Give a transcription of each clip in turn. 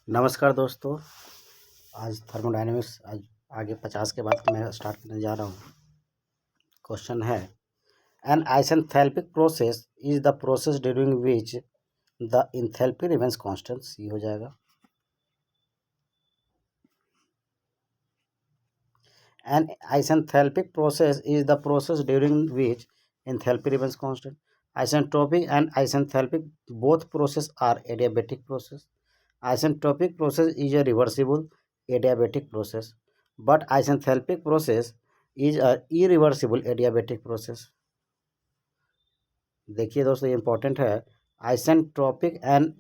नमस्कार दोस्तों। आज थर्मोडायनेमिक्स आज आगे 50 के बाद मैं स्टार्ट करने जा रहा हूँ। क्वेश्चन है, an isenthalpic process is the process during which the enthalpy remains constant. सी हो जाएगा। An isenthalpic process is the process during which enthalpy remains constant. Isentropic and isenthalpic both process are adiabatic process. Isentropic process is a reversible adiabatic process, but isenthalpic process is a irreversible adiabatic process. देखिए दोस्तों, ये important है। Isentropic and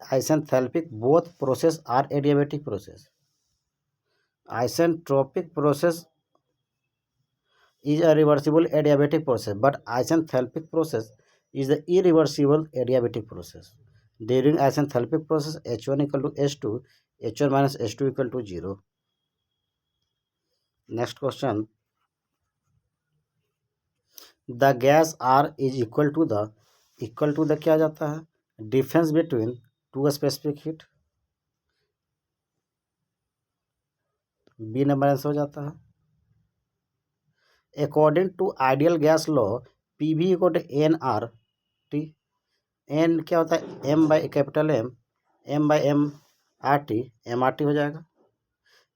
isenthalpic both process are adiabatic process. Isentropic process is a reversible adiabatic process, but isenthalpic process is the irreversible adiabatic process. During isenthalpic process, H1 equal to H2, H1 minus H2 equal to 0. Next question. The gas R is equal to the क्या जाता है? Difference between two specific heat. B number answer हो जाता है। According to ideal gas law, PV equal to nRT. N क्या होता है? M by capital M by M R T, M R T हो जाएगा।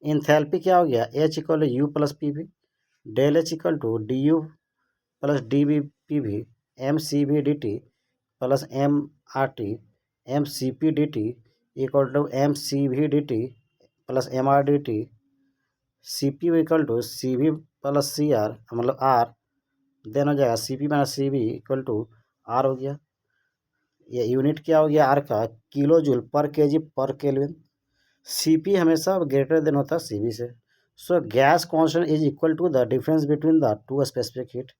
इंथैल्पी क्या हो गया? H equal to U plus P V, del H equal to D U plus D B P V, M C B D T plus M R T, M C P D T equal to M C V D T plus M R D T, C P equal to C V plus C R, मतलब R, then हो जाएगा C P minus C V equal to R हो गया। ये unit क्या हो गया? R का किलो जूल पर केजी पर केल्विन। सीपी हमेशा ग्रेटर देन होता है सीबी से। So gas constant is equal to the difference between the two specific heat.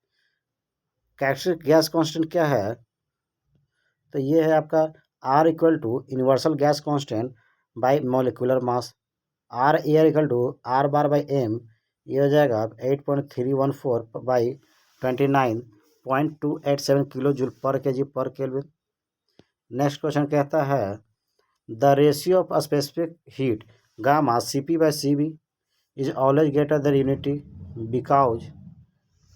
Characteristic gas constant क्या है? तो ये है आपका R equal to universal gas constant by molecular mass. R air equal to R bar by M, ये हो जाएगा 8.314 by 29.287 kilo joule पर केजी पर केल्विन। नेक्स्ट क्वेश्चन कहता है, the ratio of specific heat gamma C P by C B is always greater than unity because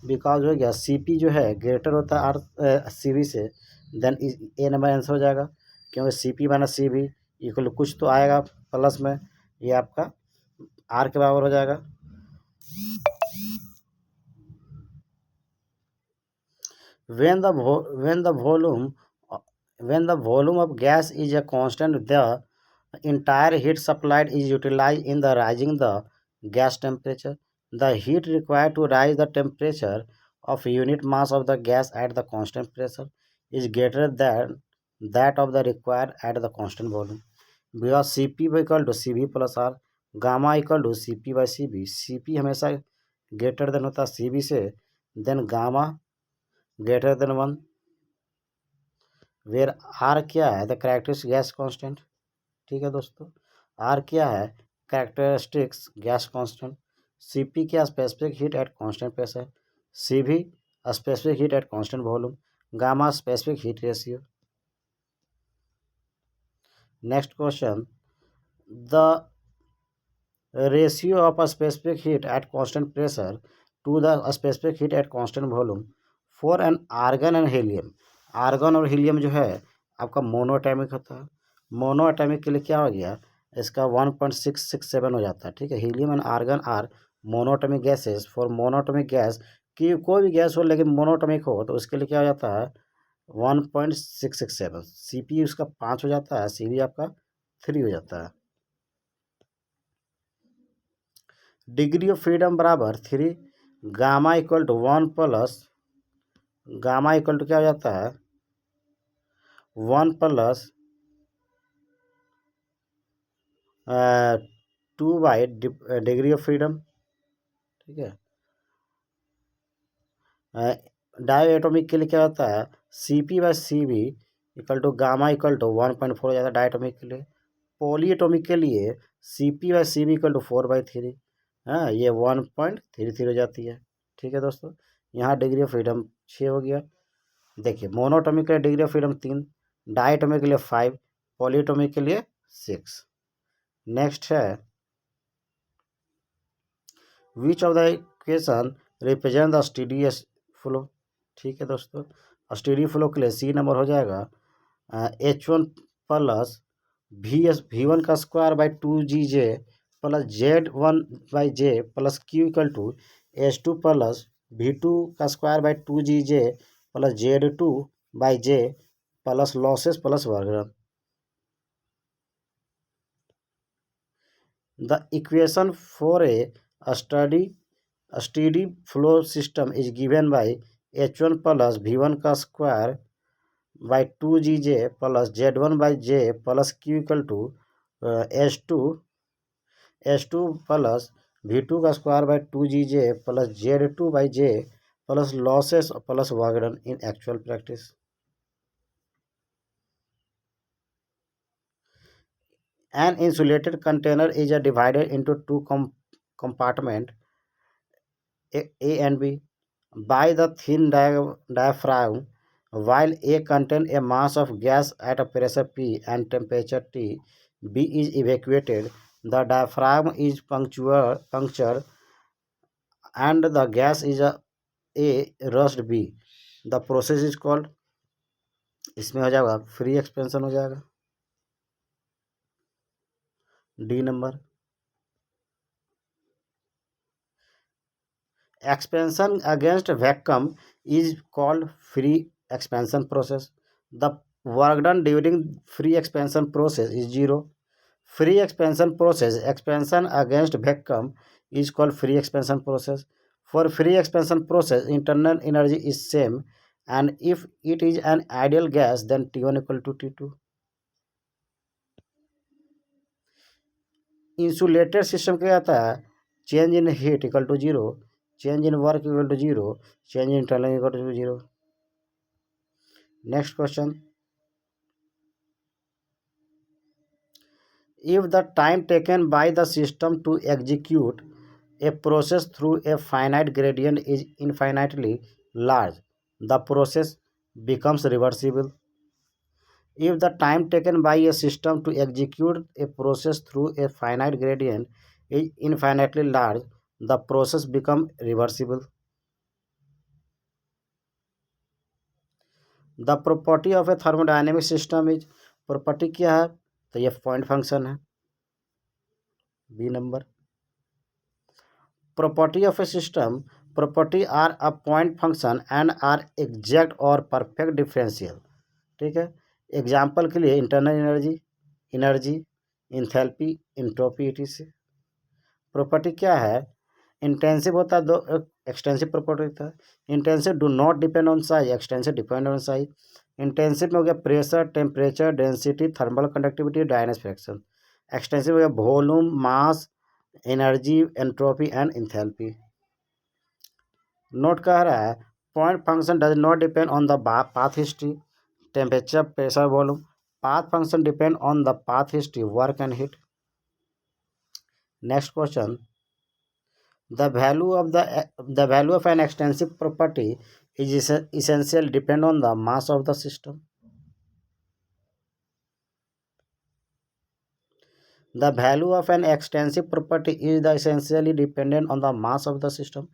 हो गया C P जो है ग्रेटर होता है आर सी बी से, देन ए नंबर आंसर हो जाएगा, क्योंकि सी पी माइनस सी बी इक्वल कुछ तो आएगा प्लस में, ये आपका आर के बराबर हो जाएगा। when the volume of gas is a constant, the entire heat supplied is utilized in the rising the gas temperature. The heat required to rise the temperature of unit mass of the gas at the constant pressure is greater than that of the required at the constant volume, because Cp equal to Cv plus R, gamma equal to Cp by Cv। Cp हमेशा greater than होता है Cv से, then gamma greater than 1, where R क्या है? The characteristic gas constant. ठीक है दोस्तों, R क्या है? Characteristics gas constant. सीपी क्या? Specific heat at constant pressure. CV specific heat at constant volume. Gamma specific heat ratio. Next question, the ratio of a specific heat at constant pressure to the specific heat at constant volume for an argon and helium. Argon और helium जो है आपका monoatomic होता है। Monoatomic के लिए क्या हो गया? इसका 1.667 हो जाता है। ठीक है, helium and argon are monoatomic gases. For monoatomic gas की कोई भी गैस हो लेकिन मोनोएटॉमिक हो तो उसके लिए क्या हो जाता है? 1.667। सी पी उसका 5 हो जाता है, सी वी आपका 3 हो जाता है। डिग्री ऑफ फ्रीडम बराबर 3, gamma equal to 1 plus, gamma equal to क्या हो जाता है? 1 plus 2 by degree of freedom. ठीक है, डायटोमिक के लिए क्या होता है? C P by C B equal to gamma equal to 1.4 हो जाता है डायटोमिक के लिए। पॉलीएटोमिक के लिए C P by C B equal to 4/3, हाँ, ये 1.33 हो जाती है। ठीक है दोस्तों, यहाँ डिग्री ऑफ फ्रीडम 6 हो गया। देखिए, मोनोटोमिक के लिए डिग्री ऑफ फ्रीडम 3, डायटोमिक के लिए 5, पॉलीएटोमिक के लिए 6। नेक्स्ट है which of the equation represent the steady flow. ठीक है दोस्तों, स्टेडी फ्लो के लिए सी नंबर हो जाएगा H1 प्लस V1 का square by 2GJ plus Z1/J plus Q equal to H2 plus V2 का square by 2GJ plus Z2/J plus losses plus वर्ग। The equation for a steady flow system is given by H1 plus V1 का square by 2GJ plus Z1/J plus Q equal to H2 plus V2 का square by 2GJ plus Z2/J plus losses plus work done in actual practice. An insulated container is divided into two compartments A and B by the thin diaphragm. While A contains a mass of gas at a pressure P and temperature T, B is evacuated. The diaphragm is punctured and the gas is A rushed B. The process is called, इसमें हो जाएगा free expansion हो जाएगा D number. Expansion against vacuum is called free expansion process. The work done during free expansion process is zero. Free expansion process, expansion against vacuum is called free expansion process. For free expansion process, internal energy is same, and if it is an ideal gas, then T1 equal to T2. Insulated system क्या आता है, change in heat equal to zero, change in work equal to zero, change in turning equal to zero. Next question, if the time taken by the system to execute a process through a finite gradient is infinitely large, the process becomes reversible. If the time taken by a system to execute a process through a finite gradient is infinitely large, the process becomes reversible. The property of a thermodynamic system is, property क्या है, तो ये point function है B number. Property of a system, property are a point function and are exact और perfect differential. ठीक है, example के लिए internal energy, energy, enthalpy, entropy, etc. Property क्या है, इंटेंसिव होता है, दो एक्सटेंसिव प्रॉपर्टी होता है। Intensive do not depend on size, extensive depend on size. Intensive में हो गया pressure, temperature, density, thermal conductivity, dynamic friction. Extensive हो गया volume, mass, energy, entropy and enthalpy. Note कह रहा है point function does not depend on the path history, temperature, pressure, volume. Path function depend on the path history, work and heat. Next question, the value of an extensive property is essentially depend on the mass of the system. The value of an extensive property is essentially dependent on the mass of the system.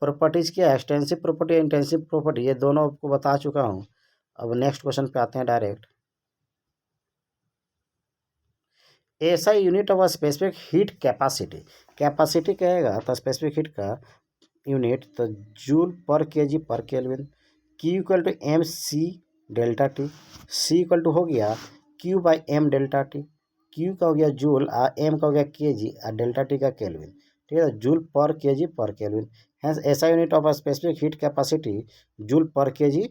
Properties क्या है, extensive property, intensive property, ये दोनों आपको बता चुका हूँ। अब next question पे आते हैं डायरेक्ट। ऐसा unit of specific heat capacity, capacity कहेगा तो स्पेसिफिक हीट का यूनिट तो जूल पर केजी पर kelvin. Q equal to M C delta T, C equal to हो गया Q by M delta T. Q का हो गया जूल, एम का हो गया केजी, डेल्टा टी का केल्विन। ठीक है, जूल पर केजी पर केल्विन। हैंस ऐसा unit of specific heat capacity joule पर केजी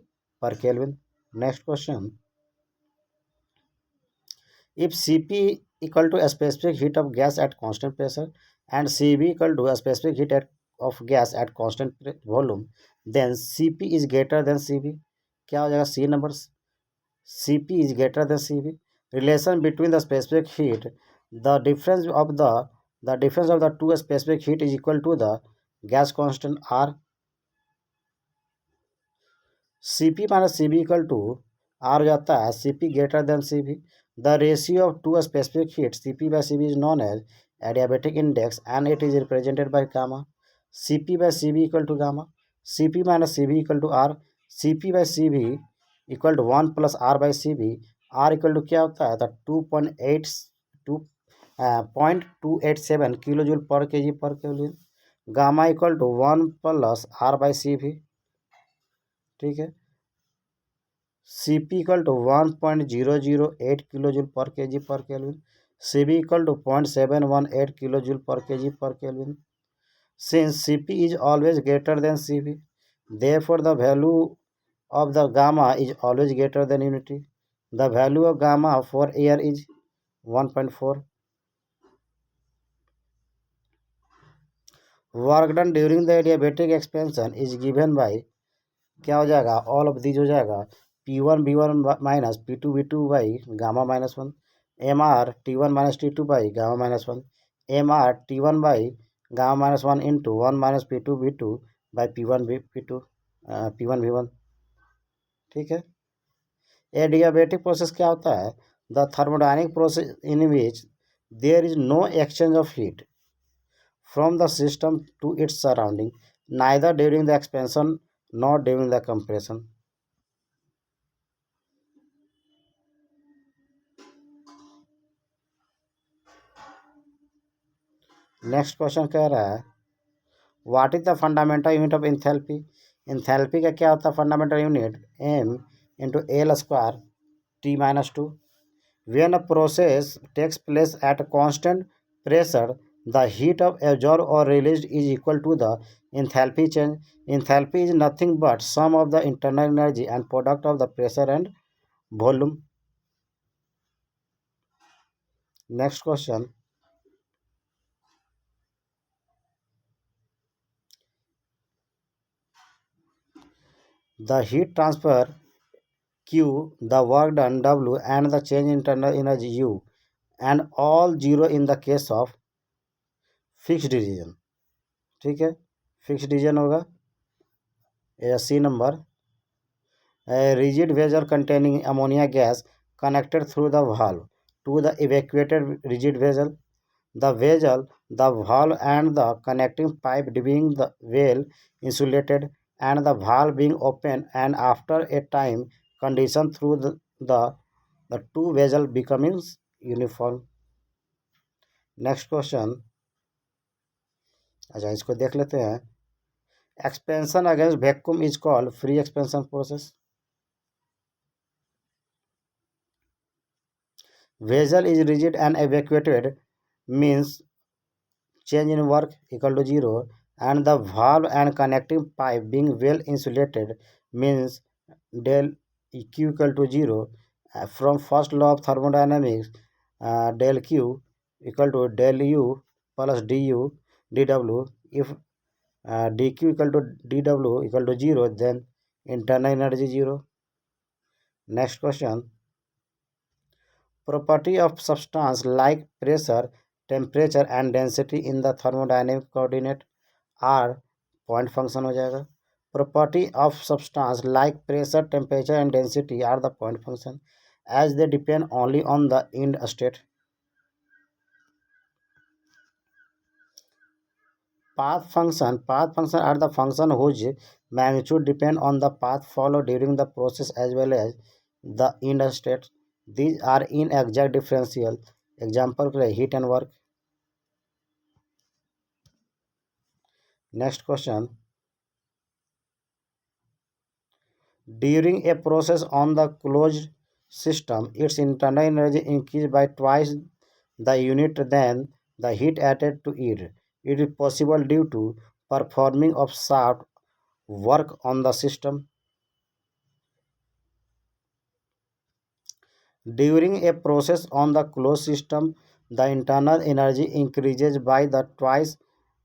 पर kelvin. Next question, if Cp equal to a specific heat of gas at constant pressure and Cv equal to a specific heat of gas at constant volume, then Cp is greater than Cv. क्या हो जाएगा, C number, Cp is greater than Cv. Relation between the specific heat, the difference of the two specific heat is equal to the gas constant R. Cp minus Cv equal to R हो जाता है Cp greater than Cv। The ratio of two specific heats Cp by Cv is known as adiabatic index and it is represented by gamma. Cp by Cv equal to gamma. Cp minus Cv equal to R. Cp by Cv equal to 1 plus R by Cv. R equal to क्या होता है तो 2.287 kilo joule पर K G per kelvin. Gamma equal to 1 plus R by Cv. ठीक है. Cp equal to 1.008 kilojoule per kg per Kelvin. Cv equal to 0.718 kilojoule per kg per Kelvin. Since Cp is always greater than Cv, therefore the value of the gamma is always greater than unity. The value of gamma for air is 1.4. Work done during the adiabatic expansion is given by क्या हो जाएगा all of these हो जाएगा P1 V1 minus P2 V2 by gamma -1 MR T1 minus T2 by gamma -1 MR T1 by gamma -1 into 1 minus P2 V2 by P1 V1. ठीक है. Adiabatic process क्या होता है the thermodynamic process in which there is no exchange of heat from the system to its surrounding, neither during the expansion nor during the compression. Next question कह रहा है what is the fundamental unit of enthalpy. Enthalpy का क्या होता है fundamental unit m into L square T-2. When a process takes place at constant pressure, the heat of absorbed or released is equal to the enthalpy change. Enthalpy is nothing but sum of the internal energy and product of the pressure and volume. Next question. The heat transfer Q, the work done W, and the change in internal energy U, and all zero in the case of fixed region. ठीक है. Fixed region होगा C number. A rigid vessel containing ammonia gas connected through the valve to the evacuated rigid vessel. The vessel, the valve, and the connecting pipe being the well insulated, and the valve being open, and after a time condition through the two vessel becoming uniform. Next question. अच्छा इसको देख लेते हैं. Expansion against vacuum is called free expansion process. Vessel is rigid and evacuated means change in work equal to 0, and the valve and connecting pipe being well insulated means del Q equal to 0. From first law of thermodynamics, del Q equal to del U plus du dW. If dq equal to dW equal to 0, then internal energy 0. Next question. Property of substance like pressure, temperature and density in the thermodynamic coordinate are point function हो जाएगा. Property of substance like pressure, temperature and density are the point function as they depend only on the end state. Path function are the function whose magnitude depend on the path followed during the process as well as the end state. These are inexact differential. Example heat and work. Next question. During a process on the closed system, its internal energy increased by twice the unit than the heat added to it. It is possible due to performing of shaft work on the system. During a process on the closed system, the internal energy increases by the twice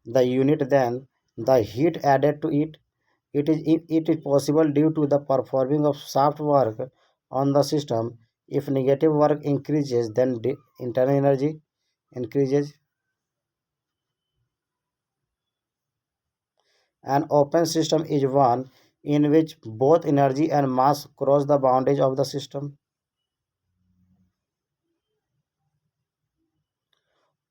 the unit than the heat added to it. It is possible due to the performing of shaft work on the system. If negative work increases, then the internal energy increases. An open system is one in which both energy and mass cross the boundaries of the system.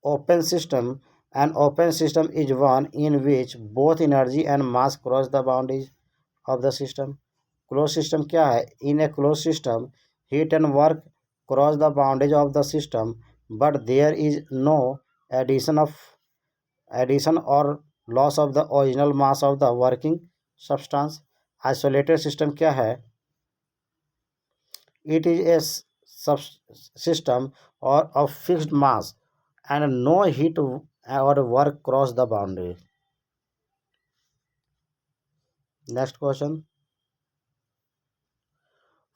open system. An open system is one in which both energy and mass cross the boundaries of the system. Closed system क्या है? In a closed system, heat and work cross the boundaries of the system, but there is no addition of addition or loss of the original mass of the working substance. Isolated system क्या है? It is a system or of fixed mass and no heat or work cross the boundary. Next question.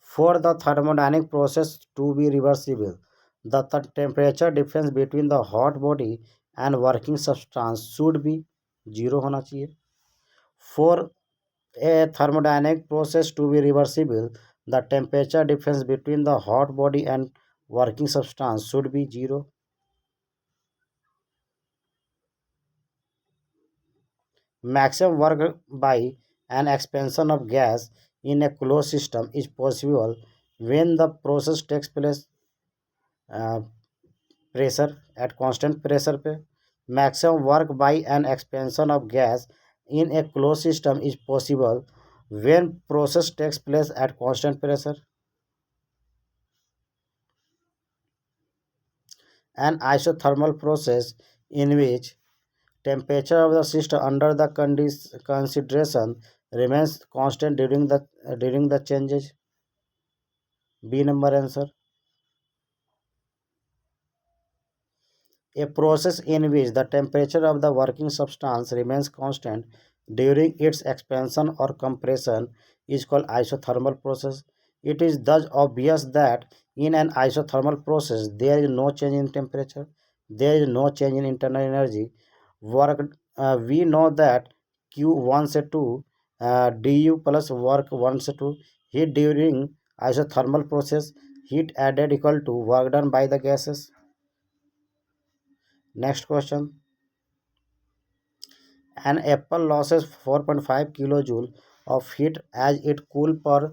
For the thermodynamic process to be reversible, the temperature difference between the hot body and working substance should be zero होना चाहिए. For a thermodynamic process to be reversible, the temperature difference between the hot body and working substance should be zero. Maximum work by an expansion of gas in a closed system is possible when the process takes place uh, pressure at constant pressure पे. Maximum work by an expansion of gas in a closed system is possible when process takes place at constant pressure. An isothermal process in which temperature of the system under the consideration remains constant during the changes. B number answer. A process in which the temperature of the working substance remains constant during its expansion or compression is called isothermal process. It is thus obvious that in an isothermal process there is no change in temperature, there is no change in internal energy. Work we know that Q1 से 2 du plus work 1 से 2 heat during isothermal process, heat added equal to work done by the gases. Next question. An apple loses 4.5 kilojoule of heat as it cool per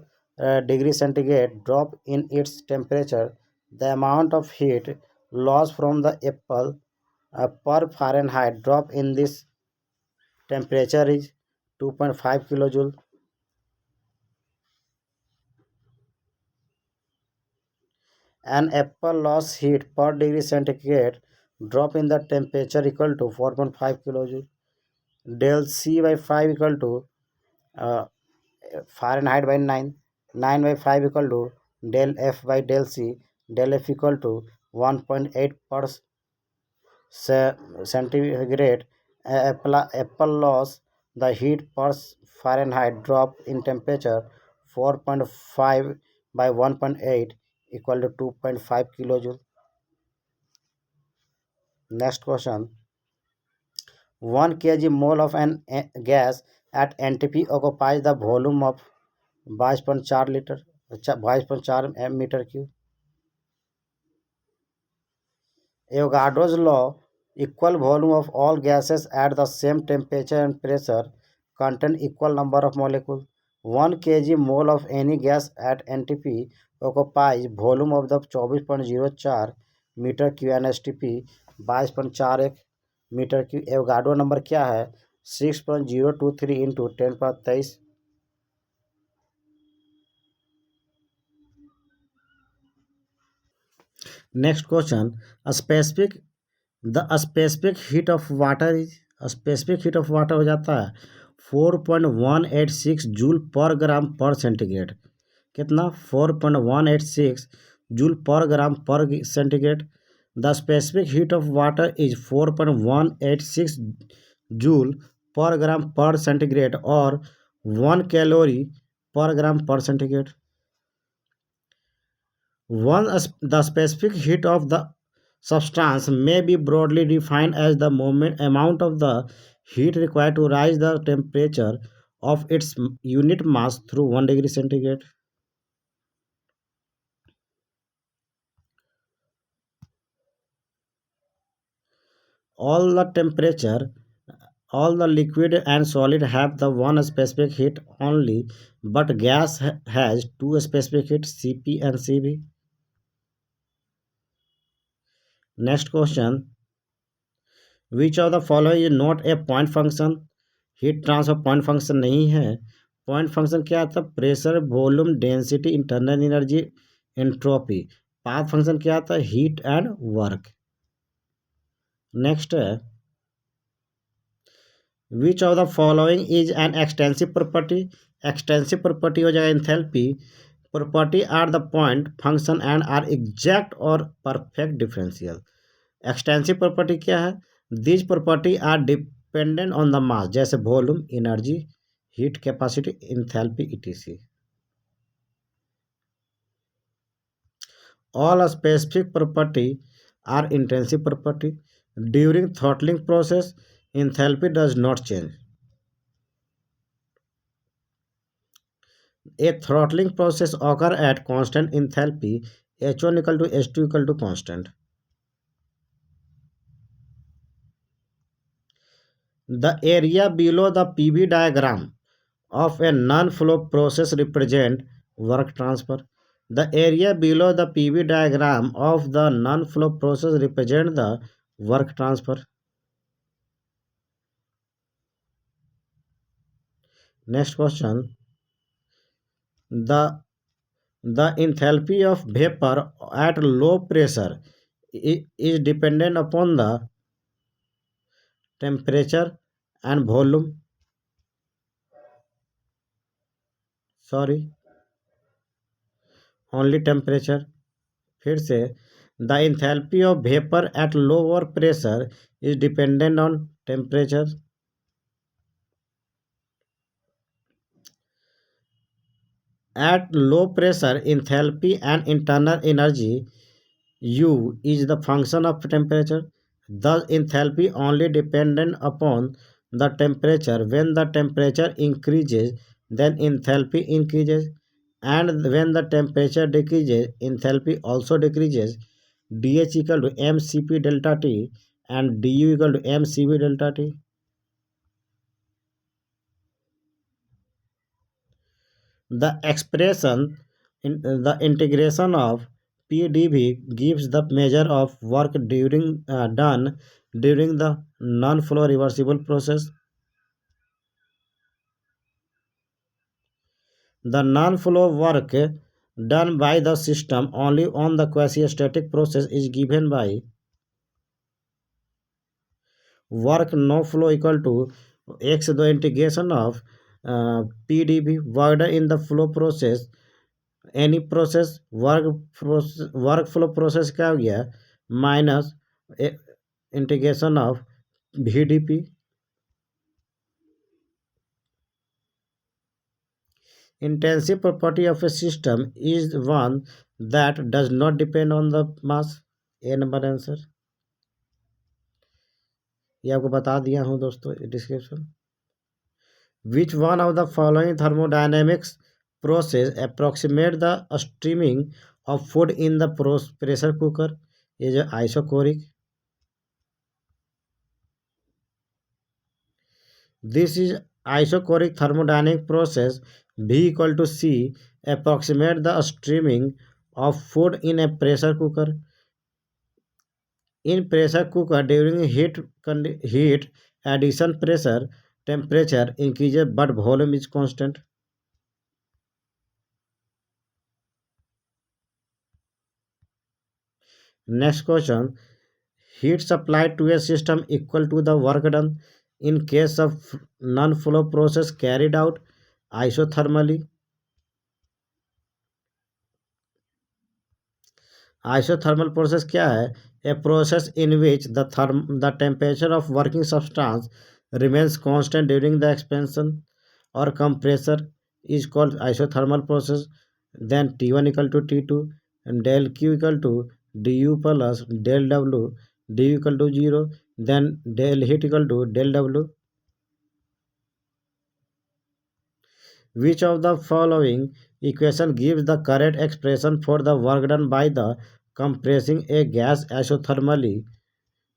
degree centigrade drop in its temperature. The amount of heat lost from the apple per Fahrenheit drop in this temperature is 2.5 kilojoule. An apple lost heat per degree centigrade drop in the temperature equal to 4.5 kilojoule. Del C by 5 equal to uh, Fahrenheit by 9, 9 by 5 equal to del F by del C, del F equal to 1.8 per centigrade. Apple loss the heat per Fahrenheit drop in temperature 4.5 by 1.8 equal to 2.5 kilojoule. Next question. 1 kg mole of an gas at NTP occupies the volume of 22.4 litre 22.4 metre cube. Avogadro's law, equal volume of all gases at the same temperature and pressure contain equal number of molecules. 1 kg mole of any gas at NTP occupies volume of the 24.04 metre cube N S T P 22.41 metre cube. Avogadro number क्या है? 6.023 into 10⁻23. Next question. A specific the specific heat of water is specific heat of water हो जाता है 4.186 joule per gram per centigrade. कितना? 4.186 joule per gram per centigrade. The specific heat of water is 4.186 joule per gram per centigrade और 1 calorie पर gram per centigrade. The specific heat of the substance may be broadly defined as the amount of the heat required to rise the temperature of its unit mass through 1 degree centigrade. All the temperature, all the liquid and solid have the one specific heat only, but gas has two specific heats, Cp and Cv. Next question. Which of the following is not a point function. Heat transfer point function नहीं है। Point function क्या आता है? Pressure, volume, density, internal energy, entropy. Path function क्या आता है? Heat and work. Next है, which of the following is an extensive property. Extensive property हो जाएगा enthalpy. Property are the point function and are exact और perfect differential. Extensive property क्या है? This property are dependent on the mass, जैसे volume, energy, heat capacity, enthalpy, etc. All specific property are intrinsic property. During throttling process, enthalpy does not change. A throttling process occur at constant enthalpy, H1 equal to H2 equal to constant. The area below the PV diagram of a non-flow process represent work transfer. The area below the PV diagram of the non-flow process represent the work transfer. Next question. The The enthalpy of vapor at low pressure is dependent upon the temperature and volume. Sorry, only temperature. फिर से, the enthalpy of vapor at lower pressure is dependent on temperature. At low pressure, enthalpy and internal energy U is the function of temperature. Thus, enthalpy only dependent upon the temperature. When the temperature increases, then enthalpy increases, and when the temperature decreases, enthalpy also decreases. dH equal to mCp delta T and du equal to mCv delta T. The expression in the integration of PdV gives the measure of work done during the non-flow reversible process. The non-flow work done by the system only on the quasi-static process is given by work no flow equal to x the integration of PdV work done in the flow process. Any process work flow process क्या हो गया? Minus integration of VdP. Intensive property of a system is one that does not depend on the mass. A number answer, ये आपको बता दिया हूँ दोस्तों description. Which one of the following thermodynamics process approximate the steaming of food in the pressure cooker? ये जो isochoric. This is isochoric thermodynamic process. V equal to C approximate the steaming of food in a pressure cooker. In pressure cooker, during heat addition pressure temperature increases but volume is constant. Next question. Heat supplied to a system equal to the work done in case of non-flow process carried out isothermally. Isothermal process क्या है? A process in which the temperature of working substance remains constant during the expansion or compression is called isothermal process. Then T1 equal to T2 and del Q equal to du plus del W, du equal to 0, then del heat equal to del W. Which of the following equation gives the correct expression for the work done by the compressing a gas isothermally?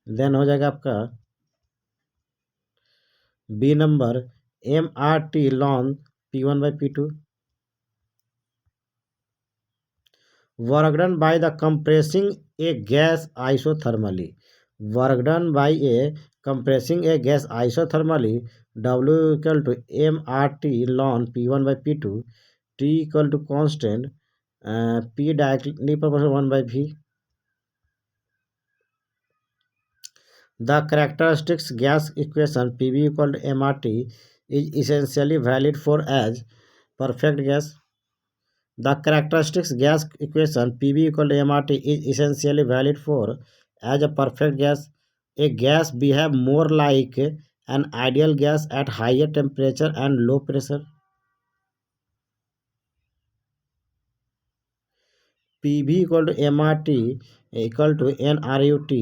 Then हो जाएगा आपका B number MRT ln P1 by P2. Work done by the compressing a gas isothermally. Work done by a Compressing a gas isothermally, W equal to mRT ln P1 by P2, T equal to constant, P directly proportional 1 by V. The characteristics gas equation PV equal to mRT is essentially valid for as perfect gas. The characteristics gas equation PV equal to mRT is essentially valid for as a perfect gas. A gas behave more like an ideal gas at higher temperature and low pressure. PV equal to mRT equal to nRUT.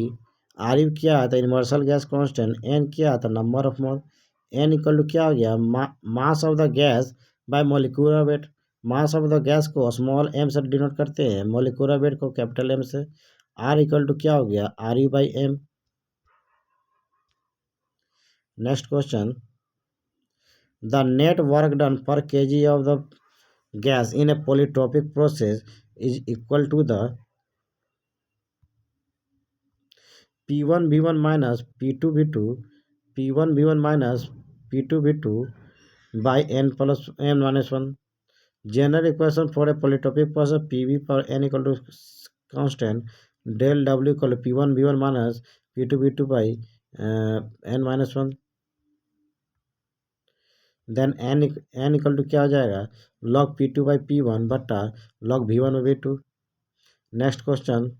RU क्या आता है universal gas constant, N क्या आता है number of mole, N equal to क्या हो गया mass of the gas by molecular weight. Mass of the gas को स्मॉल m से डिनोट करते हैं, मोलिकुलर वेट को कैपिटल M से। R इक्वल टू क्या हो गया RU by M। Next question, the net work done पर kg of the gas in a polytropic process is equal to the P1 V1 minus P2 V2, P1 V1 minus P2 V2 by n plus n minus 1. General equation for a polytropic process PV per n equal to constant del W equal to P1 V1 minus P2 V2 by n minus 1. Then n equal to क्या हो जाएगा log P2 by P1 बट्टा log V1 by V2। Next question,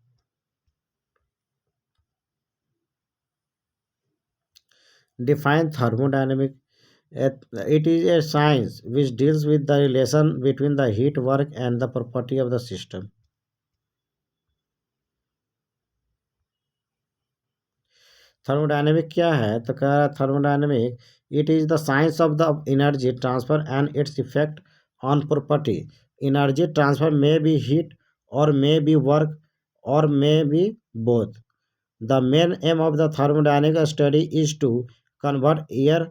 define thermodynamic. It is a science which deals with the relation between the heat work and the property of the system. Thermodynamic क्या है तो कह रहा है thermodynamic it is the science of the energy transfer and its effect on property. Energy transfer may be heat और may be work और may be both. The main aim of the thermodynamic study is to convert air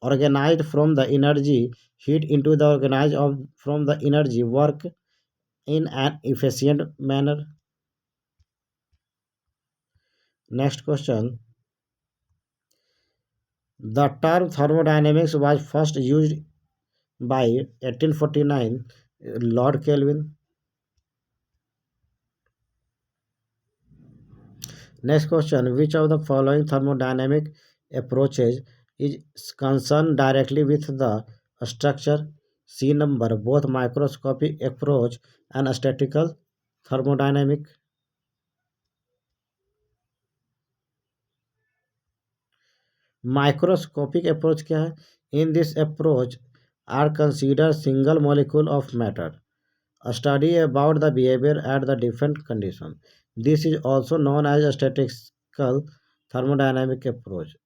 organized from the energy heat into the organized from the energy work in an efficient manner. Next question, the term thermodynamics was first used by 1849 Lord Kelvin. Next question, which of the following thermodynamic approaches is concerned directly with the structure? C number, both microscopic approach and statistical thermodynamic. Microscopic approach क्या है? In this approach are considered single molecule of matter, a study about the behavior at the different conditions. This is also known as a statistical thermodynamic approach.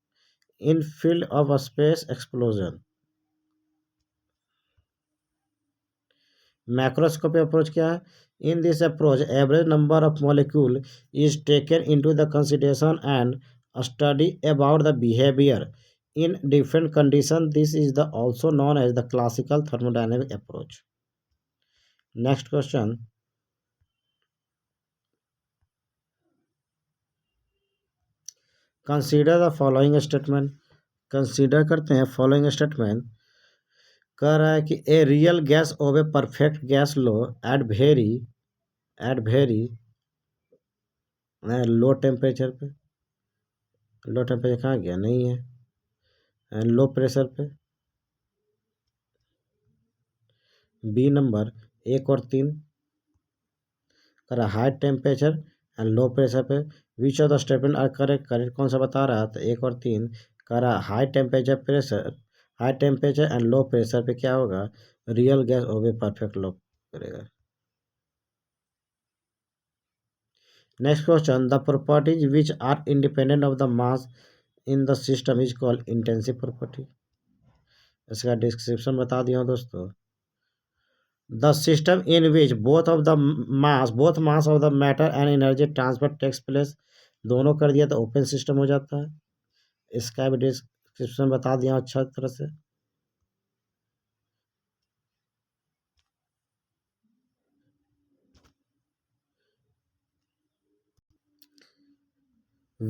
In field of a space explosion, macroscopic approach क्या है? In this approach, average number of molecule is taken into the consideration and a study about the behavior in different conditions. This is the also known as the classical thermodynamic approach. Next question, consider the following statement. Consider करते हैं following statement. कह रहा है कि a real gas of a perfect gas low at very low temperature पे। Low temperature कहाँ गया नहीं है, लो प्रेशर पे। बी नंबर एक और तीन कर high temperature and low pressure पे। Which of the statement are correct, correct कौन सा बता रहा है तो एक और तीन। कह रहा high temperature and low pressure पे क्या होगा real gas obey perfect law करेगा। Next question, the properties which are independent of the mass in the system is called intensive property. इसका डिस्क्रिप्शन बता दिया हूँ दोस्तों। The system in which both mass of the matter and energy transfer takes place, दोनों कर दिया तो open system हो जाता है। इसका भी डिस्क्रिप्शन बता दिया अच्छा तरह से।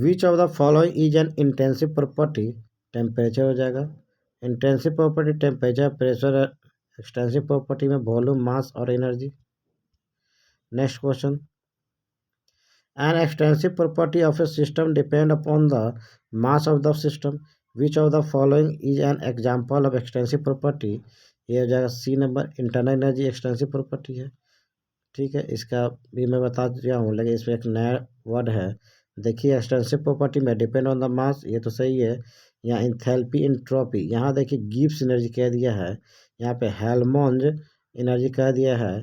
विच of the following is N intensive property, temperature हो जाएगा। Intensive property temperature, pressure. Extensive property में वॉल्यूम, मास और energy. Next question, an extensive property of a system depend upon the mass of the system. Which of the following is an example of extensive property? ये हो जाएगा C number, internal energy extensive property है। ठीक है, इसका भी मैं बता दिया हूँ, लेकिन इसमें एक नया वर्ड है। देखिए, एक्सटेंसिव प्रॉपर्टी में डिपेंड ऑन द मास, ये तो सही है। यहाँ इंथैल्पी, एंट्रोपी, यहाँ देखिए गिब्स एनर्जी कह दिया है, यहाँ पे हेल्महोल्ट्ज एनर्जी कह दिया है।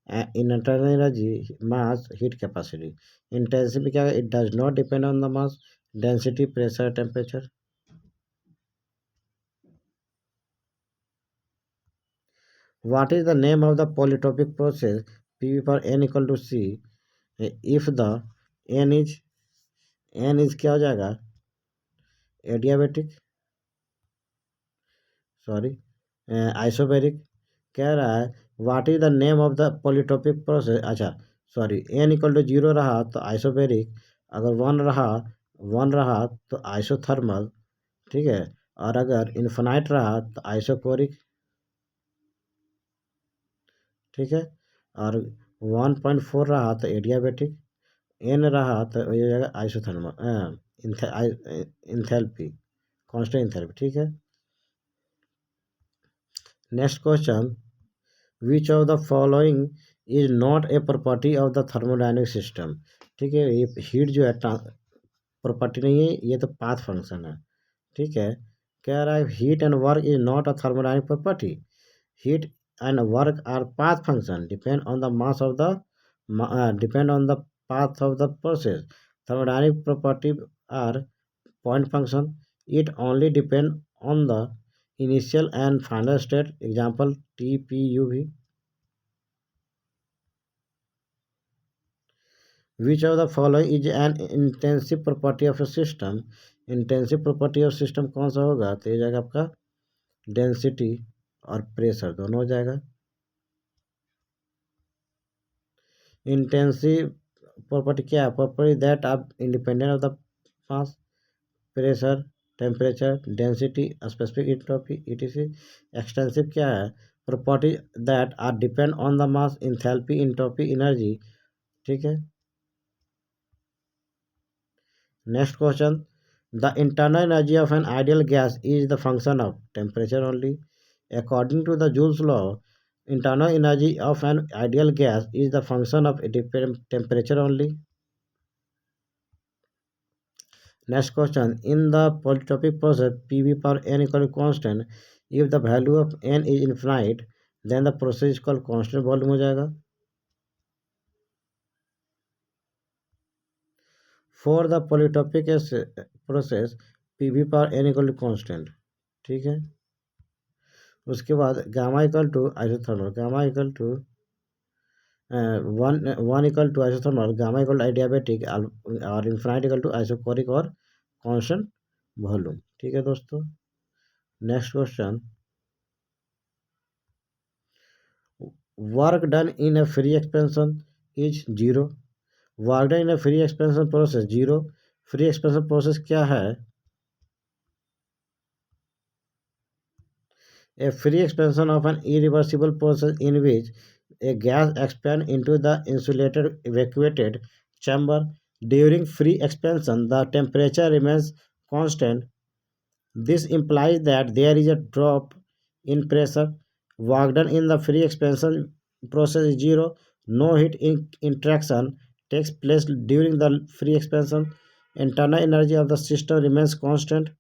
इंटरनल एनर्जी, मास, हीट कैपेसिटी। इंटेंसिटी क्या है? It does not depend on the mass, density, pressure, temperature. What is the name of the polytropic process PV for n equal to C if the n is क्या हो जाएगा? Adiabatic, sorry, isobaric. कह रहा है what is the name of the polytropic process. अच्छा, sorry, n equal to 0 रहा तो isobaric, अगर 1 रहा तो आइसोथर्मल। ठीक है, और अगर इन्फिनाइट रहा तो आइसोकोरिक। ठीक है, और 1.4 रहा तो एडियाबेटिक, n रहा तो हो जाएगा आइसोथर्मल, इंथैल्पी, कांस्टेंट इंथैल्पी। ठीक है, next question, which of the following is not a property of the thermodynamic system. ठीक है, ये हीट जो है प्रॉपर्टी नहीं है, ये तो पाथ फंक्शन है। ठीक है, कह रहा है heat and work is not a thermodynamic property, heat and work our path function, depend on the mass of the depend on the path of the process. Thermodynamic property are point function. It only depend on the initial and final state. Example TPUV. Which of the following is an intensive property of a system? Intensive property of system कौन सा होगा? तो ये जाएगा आपका density और pressure, दोनों हो जाएगा। इंटेंसिव प्रॉपर्टी क्या है? Property that are independent of the mass, pressure, temperature, density, specific entropy, etc। Extensive क्या है? Property that are depend on the mass, enthalpy, entropy, energy. ठीक है, next question, the internal energy of an ideal gas is the function of temperature only. According to the Joule's law, internal energy of an ideal gas is the function of temperature only. Next question, in the polytropic process PV power n equal to constant, if the value of n is infinite then the process is called constant volume हो जाएगा। For the polytropic process PV power n equal to constant। ठीक है, उसके बाद gamma equal to isothermal, gamma equal to one equal to isothermal, gamma equal to adiabatic, और infinite equal to isochoric और constant volume. ठीक है दोस्तों, next question, work done in a free expansion is 0। Work done in a free expansion process 0। Free expansion process क्या है? A free expansion of an irreversible process in which a gas expands into the insulated evacuated chamber. During free expansion, the temperature remains constant. This implies that there is a drop in pressure. Work done in the free expansion process is 0. No heat interaction takes place during the free expansion. Internal energy of the system remains constant.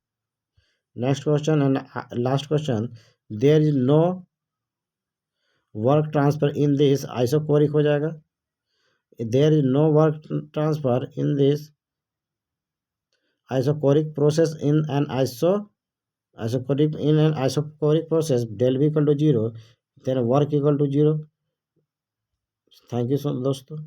Next question and last question. There is no work transfer in this, isochoric हो जाएगा। There is no work transfer in this isochoric process in an isochoric process, del B equal to 0, then work equal to 0। Thank you दोस्तों।